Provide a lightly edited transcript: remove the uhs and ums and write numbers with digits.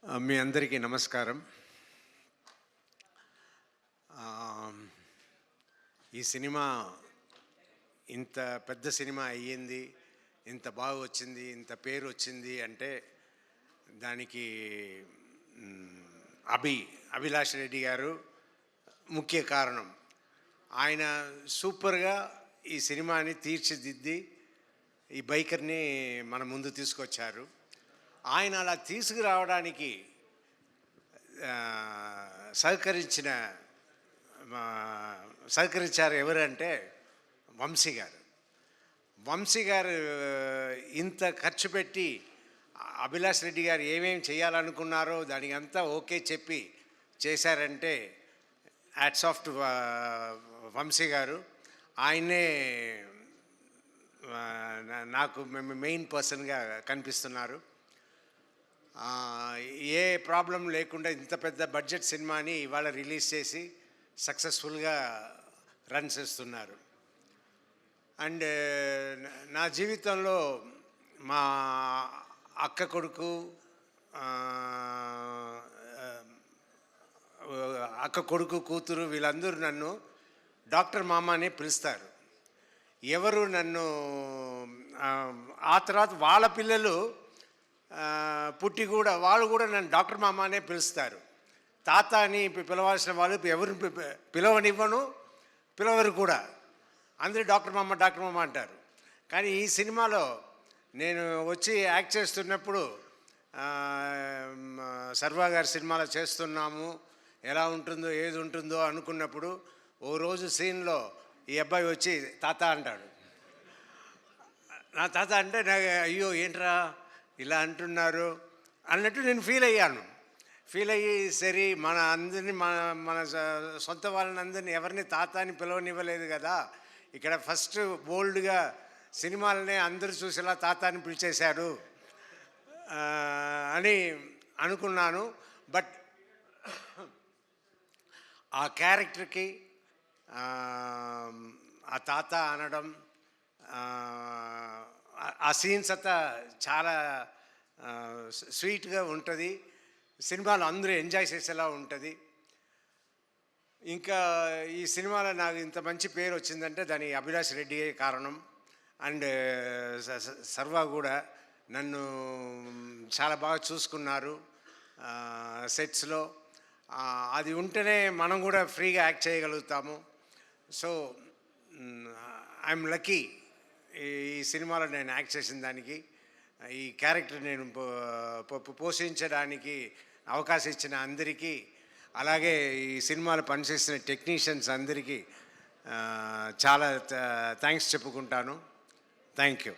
మీ అందరికీ నమస్కారం. ఆహ్, ఈ సినిమా ఇంత పెద్ద సినిమా అయ్యింది, ఇంత బాగా వచ్చింది, ఇంత పేరు వచ్చింది అంటే దానికి హ్మ్, అభిలాష్ రెడ్డి గారు ముఖ్య కారణం. ఆయన సూపర్‌గా ఈ సినిమాని తీర్చిదిద్ది ఈ బైకర్‌ని మన ముందు తీసుకొచ్చారు. ఆయన అలా తీసుకురావడానికి సహకరించిన సహకరించారు ఎవరంటే వంశీ గారు. వంశీ గారు ఇంత ఖర్చు పెట్టి అభిలాష్ రెడ్డి గారు ఏమేమి చేయాలనుకున్నారో దానికి అంతా ఓకే చెప్పి చేశారంటే హ్యాట్స్ ఆఫ్ టు వంశీ గారు. ఆయనే నాకు మెయిన్ పర్సన్గా కనిపిస్తున్నారు. ఏ ప్రాబ్లం లేకుండా ఇంత పెద్ద బడ్జెట్ సినిమాని ఇవాళ రిలీజ్ చేసి సక్సెస్ఫుల్గా రన్ చేస్తున్నారు. అండ్ నా జీవితంలో మా అక్క కొడుకు కూతురు వీళ్ళందరూ నన్ను డాక్టర్ మామ అని పిలుస్తారు. ఎవరు నన్ను ఆ తర్వాత వాళ్ళ పిల్లలు పుట్టి కూడా వాళ్ళు కూడా నన్ను డాక్టర్ మామ అనే పిలుస్తారు. తాత అని పిలవాల్సిన వాళ్ళు ఎవరు పిలవనివ్వను, పిలవరు కూడా. అందరూ డాక్టర్ మామ అంటారు. కానీ ఈ సినిమాలో నేను వచ్చి యాక్ట్ చేస్తున్నప్పుడు సర్వా గారి సినిమాలో చేస్తున్నాము, ఎలా ఉంటుందో ఏది ఉంటుందో అనుకున్నప్పుడు ఓ రోజు సీన్లో ఈ అబ్బాయి వచ్చి తాత అంటాడు. నా తాత అంటే నాకు అయ్యో ఏంట్రా ఇలా అంటున్నారు అన్నట్టు నేను ఫీల్ అయ్యి సరే మన అందరినీ మన సొంత వాళ్ళని అందరినీ ఎవరిని తాత అని పిలవనివ్వలేదు కదా, ఇక్కడ ఫస్ట్ బోల్డ్గా సినిమాలనే అందరూ చూసేలా తాత అని పిలిచేశారు అని అనుకున్నాను. బట్ ఆ క్యారెక్టర్కి ఆ తాత అనడం, ఆ సీన్స్ అంతా చాలా స్వీట్గా ఉంటుంది. సినిమాలో అందరూ ఎంజాయ్ చేసేలా ఉంటుంది. ఇంకా ఈ సినిమాలో నాకు ఇంత మంచి పేరు వచ్చిందంటే దాని అభిలాష్ రెడ్డి కారణం. అండ్ సర్వా కూడా నన్ను చాలా బాగా చూసుకున్నారు సెట్స్లో. అది ఉంటేనే మనం కూడా ఫ్రీగా యాక్ట్ చేయగలుగుతాము. సో ఐఎమ్ లక్కీ ఈ సినిమాలో నేను యాక్ట్ చేసిన దానికి, ఈ క్యారెక్టర్ నేను పోషించడానికి అవకాశం ఇచ్చిన అందరికీ, అలాగే ఈ సినిమాలో పనిచేసిన టెక్నీషియన్స్ అందరికీ చాలా థ్యాంక్స్ చెప్పుకుంటాను. Thank you.